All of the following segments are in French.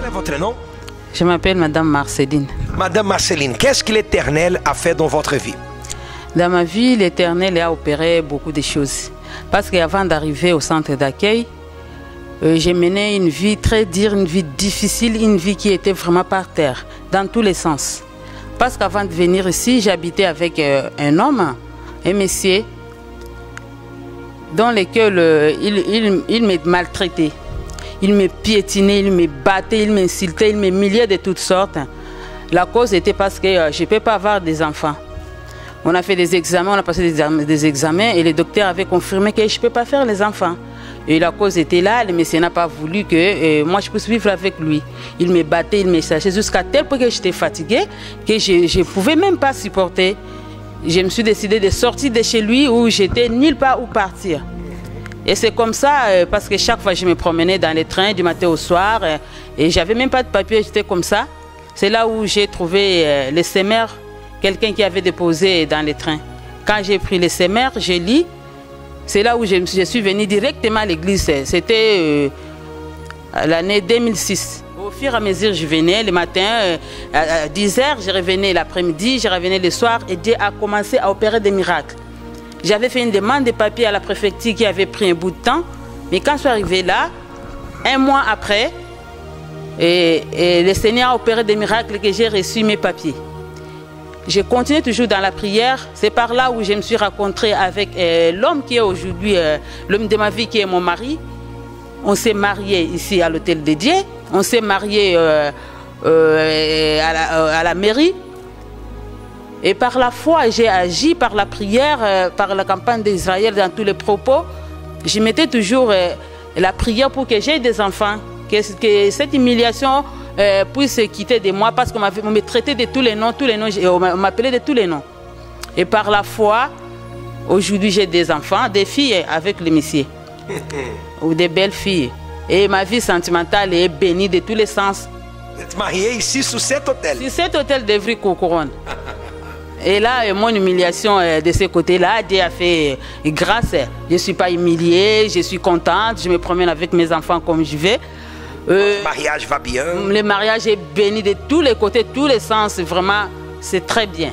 est votre nom? Je m'appelle Madame Marceline. Madame Marceline, qu'est-ce que l'Éternel a fait dans votre vie? Dans ma vie, l'Éternel a opéré beaucoup de choses. Parce qu'avant d'arriver au centre d'accueil, j'ai mené une vie très dure, une vie difficile, une vie qui était vraiment par terre, dans tous les sens. Parce qu'avant de venir ici, j'habitais avec un homme, un monsieur, dans lequel il me maltraitait. Il me piétinait, il me battait, il m'insultait, il m'humiliait de toutes sortes. La cause était parce que je ne peux pas avoir des enfants. On a fait des examens, on a passé des examens et le docteur avait confirmé que je ne peux pas faire les enfants. Et la cause était là, le monsieur n'a pas voulu que moi je puisse vivre avec lui. Il me battait, il me cherchait jusqu'à tel point que j'étais fatiguée, que je ne pouvais même pas supporter. Je me suis décidé de sortir de chez lui où j'étais nulle part où partir. Et c'est comme ça, parce que chaque fois je me promenais dans les trains du matin au soir et j'avais même pas de papier, j'étais comme ça. C'est là où j'ai trouvé les semeurs, quelqu'un qui avait déposé dans les trains. Quand j'ai pris les semeurs, j'ai lu. C'est là où je suis venue directement à l'église. C'était l'année 2006. Au fur et à mesure, je venais le matin à 10h, je revenais l'après-midi, je revenais le soir et Dieu a commencé à opérer des miracles. J'avais fait une demande de papier à la préfecture qui avait pris un bout de temps. Mais quand je suis arrivée là, un mois après, le Seigneur a opéré des miracles que j'ai reçu mes papiers. Je continue toujours dans la prière. C'est par là où je me suis rencontrée avec l'homme qui est aujourd'hui l'homme de ma vie, qui est mon mari. On s'est mariés ici à l'hôtel de Dieu. On s'est mariés à la mairie. Et par la foi, j'ai agi par la prière, par la campagne d'Israël dans tous les propos. Je mettais toujours la prière pour que j'aie des enfants, que cette humiliation puisse quitter de moi, parce qu'on me traitait de tous les noms, on m'appelait de tous les noms. Et par la foi, aujourd'hui j'ai des enfants, des filles avec le Messie, ou des belles filles. Et ma vie sentimentale est bénie de tous les sens. Vous êtes marié ici sur cet hôtel? Sur cet hôtel d'Evry-Couronne. Et là, mon humiliation de ce côté-là, Dieu a fait grâce. Je ne suis pas humiliée, je suis contente, je me promène avec mes enfants comme je vais. Le mariage va bien? Le mariage est béni de tous les côtés, tous les sens, vraiment, c'est très bien.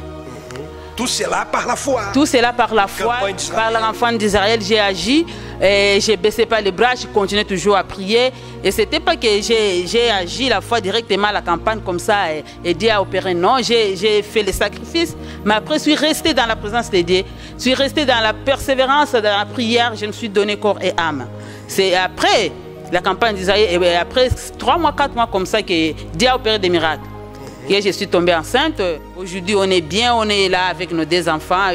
Tout cela par la foi. Tout cela par la foi, par l'enfant d'Israël, j'ai agi, je ne baissais pas les bras, je continuais toujours à prier. Et ce n'était pas que j'ai agi la foi directement à la campagne comme ça et Dieu a opéré. Non, j'ai fait les sacrifices, mais après je suis restée dans la présence de Dieu. Je suis restée dans la persévérance, dans la prière, je me suis donné corps et âme. C'est après la campagne d'Israël, et après 3 mois, 4 mois comme ça que Dieu a opéré des miracles. Et je suis tombée enceinte. Aujourd'hui, on est bien, on est là avec nos 2 enfants.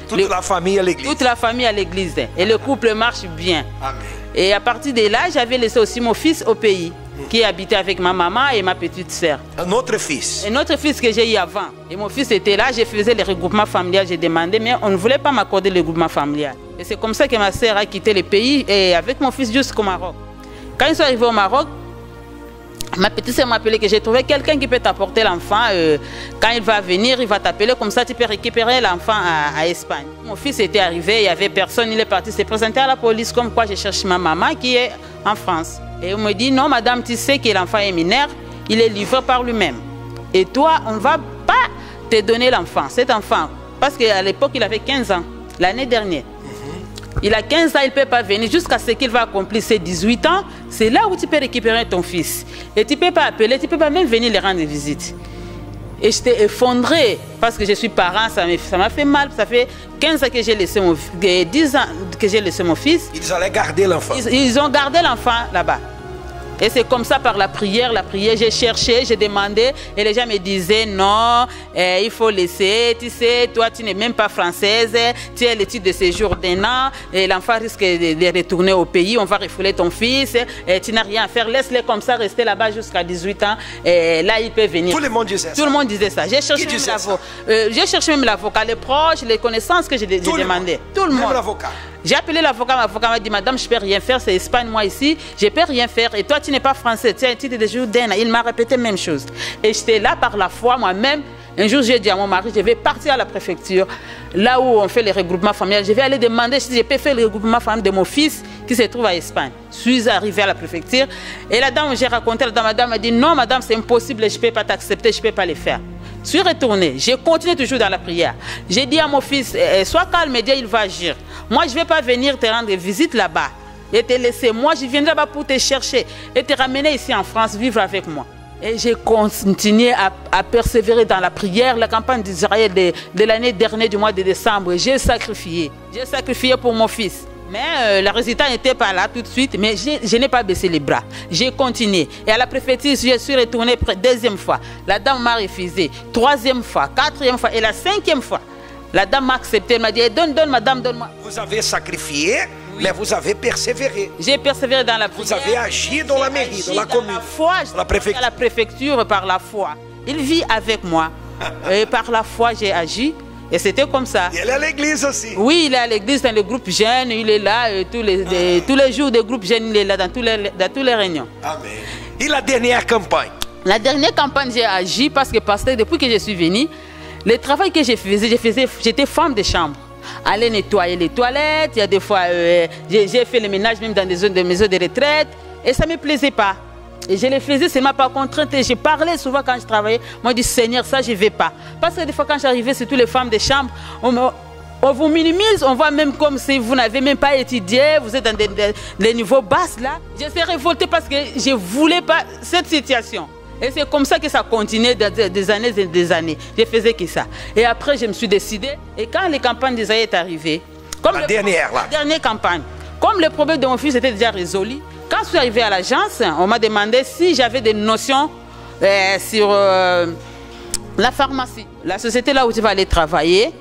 Toute la famille à l'église. Toute la famille à l'église. Et le couple marche bien. Amen. Et à partir de là, j'avais laissé aussi mon fils au pays, qui habitait avec ma maman et ma petite sœur. Un autre fils? Un autre fils que j'ai eu avant. Et mon fils était là, je faisais le regroupement familial, j'ai demandé, mais on ne voulait pas m'accorder le regroupement familial. Et c'est comme ça que ma sœur a quitté le pays et avec mon fils jusqu'au Maroc. Quand ils sont arrivés au Maroc, ma petite sœur m'a appelé que j'ai trouvé quelqu'un qui peut t'apporter l'enfant. Quand il va venir, il va t'appeler, comme ça tu peux récupérer l'enfant à Espagne. Mon fils était arrivé, il n'y avait personne, il est parti se présenter à la police comme quoi je cherche ma maman qui est en France. Et on me dit, non madame, tu sais que l'enfant est mineur, il est livré par lui-même. Et toi, on ne va pas te donner l'enfant, cet enfant. Parce qu'à l'époque, il avait 15 ans, l'année dernière. Il a 15 ans, il ne peut pas venir jusqu'à ce qu'il va accomplir ses 18 ans. C'est là où tu peux récupérer ton fils. Et tu ne peux pas appeler, tu ne peux pas même venir les rendre visite. Et j'étais effondrée parce que je suis parent, ça m'a fait mal. Ça fait 15 ans que j'ai laissé mon fils, 10 ans que j'ai laissé mon fils. Ils allaient garder l'enfant? Ils ont gardé l'enfant là-bas. Et c'est comme ça par la prière, j'ai cherché, j'ai demandé et les gens me disaient non, il faut laisser, tu sais, toi tu n'es même pas française, tu as le titre de séjour d'1 an, et l'enfant risque de retourner au pays, on va refouler ton fils, et tu n'as rien à faire, laisse-le comme ça rester là-bas jusqu'à 18 ans, et là il peut venir. Tout le monde disait ça? Tout le monde disait ça. J'ai cherché même l'avocat, les proches, les connaissances que j'ai demandé. Tout le monde. Même l'avocat? J'ai appelé l'avocat m'a dit, madame, je ne peux rien faire, c'est Espagne, moi ici, je ne peux rien faire. Et toi, tu n'es pas français, tu as un titre de séjour d'1 an. Il m'a répété la même chose. Et j'étais là par la foi, moi-même. Un jour, j'ai dit à mon mari, je vais partir à la préfecture, là où on fait les regroupements familiaux. Je vais aller demander si je peux faire le regroupement familial de mon fils, qui se trouve à Espagne. Je suis arrivé à la préfecture et la dame, j'ai raconté, la dame m'a dit non madame, c'est impossible, je ne peux pas t'accepter, je ne peux pas le faire. Je suis retourné, j'ai continué toujours dans la prière. J'ai dit à mon fils, sois calme, Dieu il va agir. Moi je ne vais pas venir te rendre visite là-bas et te laisser. Moi je viendrai là-bas pour te chercher et te ramener ici en France, vivre avec moi. Et j'ai continué à persévérer dans la prière. La campagne d'Israël de l'année dernière, du mois de décembre, j'ai sacrifié. J'ai sacrifié pour mon fils. Mais le résultat n'était pas là tout de suite. Mais je n'ai pas baissé les bras. J'ai continué. Et à la préfecture, je suis retourné deuxième fois. La dame m'a refusé. Troisième fois, quatrième fois et la cinquième fois. La dame m'a accepté. Elle m'a dit, donne madame, donne-moi. Vous avez sacrifié, oui, mais vous avez persévéré. J'ai persévéré dans la prière. Vous avez agi dans la mairie, dans la commune, la foi, dans la préfecture. À la préfecture par la foi. Il vit avec moi. Et par la foi, j'ai agi. Et c'était comme ça. Il est à l'église aussi. Oui, il est à l'église, dans le groupe jeunes. Il est là tous les jours des groupes jeunes. Il est là dans tous les réunions. Amen. Et la dernière campagne? La dernière campagne, j'ai agi parce que depuis que je suis venue, le travail que je faisais, j'étais femme de chambre. Aller nettoyer les toilettes, il y a des fois, j'ai fait le ménage même dans des maisons de retraite et ça ne me plaisait pas. Et je le faisais seulement par contrainte et je parlais souvent quand je travaillais. Moi, je dis Seigneur, ça je ne vais pas. Parce que des fois quand j'arrivais, c'est toutes les femmes de chambre, on vous minimise, on voit même comme si vous n'avez même pas étudié, vous êtes dans des niveaux bas là. Je suis révoltée parce que je ne voulais pas cette situation. Et c'est comme ça que ça continuait des années et des années. Je faisais que ça. Et après, je me suis décidée. Et quand les campagnes d'Isaïe est arrivée, la dernière campagne, comme le problème de mon fils était déjà résolu, quand je suis arrivée à l'agence, on m'a demandé si j'avais des notions sur la pharmacie. La société là où tu vas aller travailler,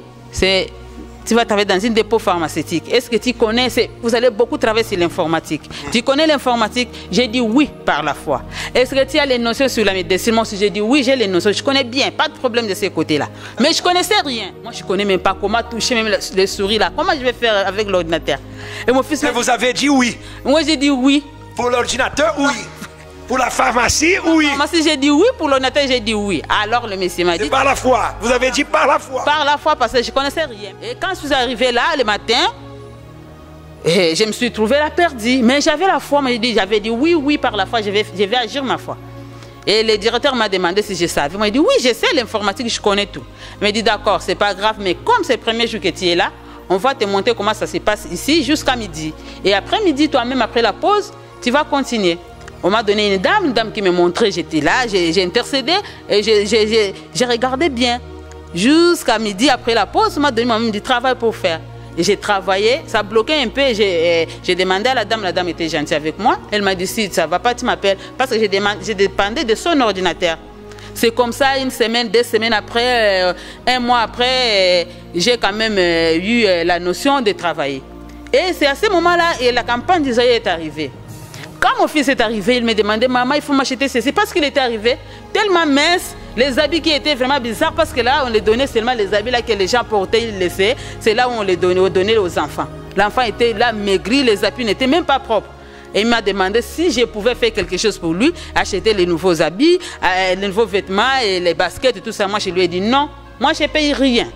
tu vas travailler dans une dépôt pharmaceutique. Est-ce que tu connais, vous allez beaucoup travailler sur l'informatique. Tu connais l'informatique? J'ai dit oui par la foi. Est-ce que tu as les notions sur la médecine? Moi, j'ai dit oui, j'ai les notions. Je connais bien, pas de problème de ce côté-là. Mais je ne connaissais rien. Moi, je ne connais même pas comment toucher même les souris là. Comment je vais faire avec l'ordinateur? Et mon fils. Mais vous avez dit oui? Moi, j'ai dit oui. Pour l'ordinateur, oui. Pour la pharmacie, oui. Pour la pharmacie, j'ai dit oui. Pour l'ordinateur, j'ai dit oui. Alors le monsieur m'a dit. C'est par la foi. Vous avez dit par la foi. Par la foi, parce que je ne connaissais rien. Et quand je suis arrivée là, le matin, je me suis trouvée là perdue. Mais j'avais la foi. J'avais dit oui, par la foi, je vais agir ma foi. Et le directeur m'a demandé si je savais. Moi, il dit oui, je sais l'informatique, je connais tout. Il m'a dit d'accord, c'est pas grave, mais comme c'est le premier jour que tu es là, on va te montrer comment ça se passe ici jusqu'à midi. Et après midi, toi-même, après la pause, tu vas continuer. On m'a donné une dame qui me montrait, j'étais là, j'ai intercédé et j'ai regardé bien. Jusqu'à midi, après la pause, on m'a donné du travail pour faire. Et j'ai travaillé, ça bloquait un peu, j'ai demandé à la dame était gentille avec moi. Elle m'a dit si ça ne va pas, tu m'appelles. Parce que j'ai dépendé de son ordinateur. C'est comme ça, une semaine, 2 semaines après, 1 mois après, j'ai quand même eu la notion de travailler. Et c'est à ce moment-là que la campagne d'Isaïe est arrivée. Quand mon fils est arrivé, il me demandait, maman, il faut m'acheter ceci. Parce qu'il était arrivé tellement mince, les habits qui étaient vraiment bizarres, parce que là, on les donnait seulement les habits là que les gens portaient, ils laissaient. C'est là où on les donnait aux enfants. L'enfant était là maigri, les habits n'étaient même pas propres. Et il m'a demandé si je pouvais faire quelque chose pour lui, acheter les nouveaux habits, les nouveaux vêtements, et les baskets et tout ça. Moi, je lui ai dit non, moi, je ne paye rien.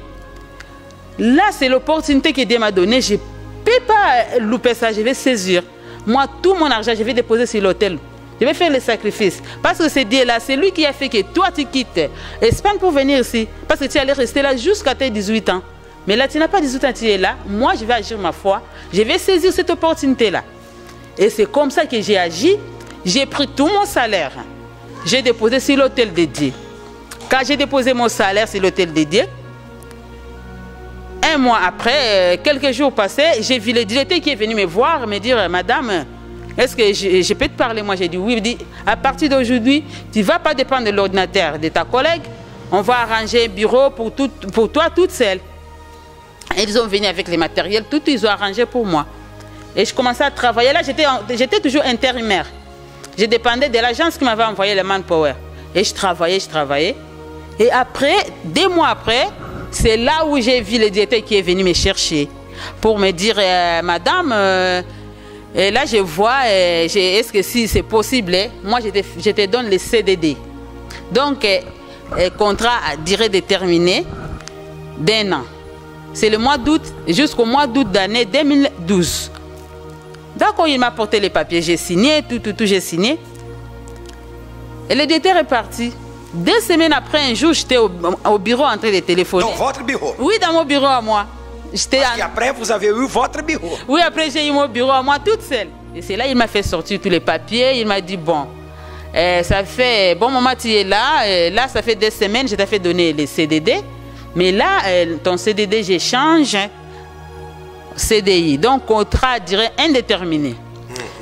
Là, c'est l'opportunité que Dieu m'a donnée. Je ne peux pas louper ça, je vais saisir. Moi, tout mon argent, je vais déposer sur l'hôtel. Je vais faire le sacrifice. Parce que ce Dieu-là, c'est lui qui a fait que toi, tu quittes Espagne pour venir ici. Parce que tu allais rester là jusqu'à tes 18 ans. Mais là, tu n'as pas 18 ans, tu es là. Moi, je vais agir ma foi. Je vais saisir cette opportunité-là. Et c'est comme ça que j'ai agi. J'ai pris tout mon salaire. J'ai déposé sur l'hôtel de Dieu. Quand j'ai déposé mon salaire sur l'hôtel de Dieu, 1 mois après, quelques jours passés, j'ai vu le directeur qui est venu me voir, me dire, madame, est-ce que je peux te parler? Moi, j'ai dit oui. Il dit, à partir d'aujourd'hui, tu ne vas pas dépendre de l'ordinateur de ta collègue. On va arranger un bureau pour toi toute seule. Et ils ont venu avec les matériels, tout, ils ont arrangé pour moi. Et je commençais à travailler. Là, j'étais toujours intérimaire. Je dépendais de l'agence qui m'avait envoyé le manpower. Et je travaillais. Et après, 2 mois après, c'est là où j'ai vu le directeur qui est venu me chercher pour me dire, madame, et là je vois, est-ce que si c'est possible, moi je te donne le CDD. Donc, contrat à durée déterminée d'1 an. C'est le mois d'août jusqu'au mois d'août d'année 2012. D'accord, il m'a porté les papiers, j'ai signé, tout, j'ai signé. Et le directeur est parti. 2 semaines après, un jour, j'étais au bureau en train de téléphoner. Dans votre bureau? Oui, dans mon bureau à moi. Et après, vous avez eu votre bureau? Oui, après, j'ai eu mon bureau à moi toute seule. Et c'est là il m'a fait sortir tous les papiers. Il m'a dit, bon, ça fait... Bon, maman, tu es là. Là, ça fait 2 semaines, je t'ai fait donner les CDD. Mais là, ton CDD, j'échange CDI. Donc, contrat à durée indéterminée.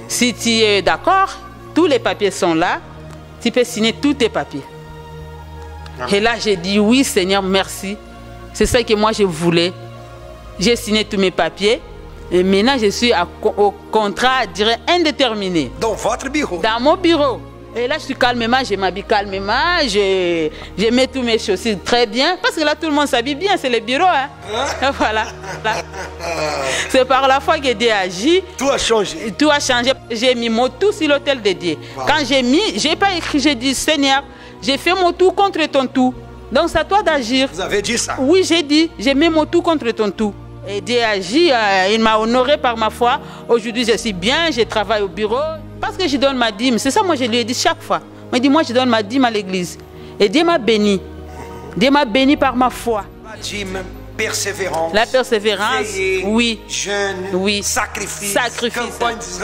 Si tu es d'accord, tous les papiers sont là. Tu peux signer tous tes papiers. Et là, j'ai dit, oui, Seigneur, merci. C'est ça que moi, je voulais. J'ai signé tous mes papiers. Et maintenant, je suis au contrat à durée indéterminée. Dans votre bureau? Dans mon bureau. Et là, je suis calmement, je m'habille calmement, je mets tous mes chaussures très bien. Parce que là, tout le monde s'habille bien, c'est le bureau. Hein? Voilà. C'est par la foi que Dieu agit. Tout a changé. Tout a changé. J'ai mis mon tout sur l'autel de Dieu. Wow. Quand j'ai mis, je n'ai pas écrit, j'ai dit, Seigneur, j'ai fait mon tout contre ton tout. Donc, c'est à toi d'agir. Vous avez dit ça? Oui, j'ai dit, j'ai mis mon tout contre ton tout. Et Dieu agit, il m'a honoré par ma foi. Aujourd'hui, je suis bien, je travaille au bureau. Parce que je donne ma dîme. C'est ça, moi, je lui ai dit chaque fois. Il m'a dit, moi, je donne ma dîme à l'église. Et Dieu m'a béni. Dieu m'a béni par ma foi. La dîme, persévérance. La persévérance, veiller, oui. Jeûne, oui. Sacrifice.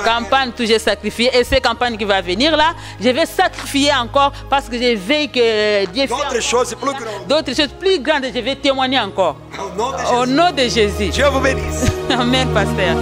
Campagne, tout j'ai sacrifié. Et ces campagnes qui va venir là, je vais sacrifier encore parce que je veux que Dieu fasse d'autres choses plus grandes. D'autres choses plus grandes, je vais témoigner encore. Au nom de Jésus. Dieu vous bénisse. Amen, pasteur.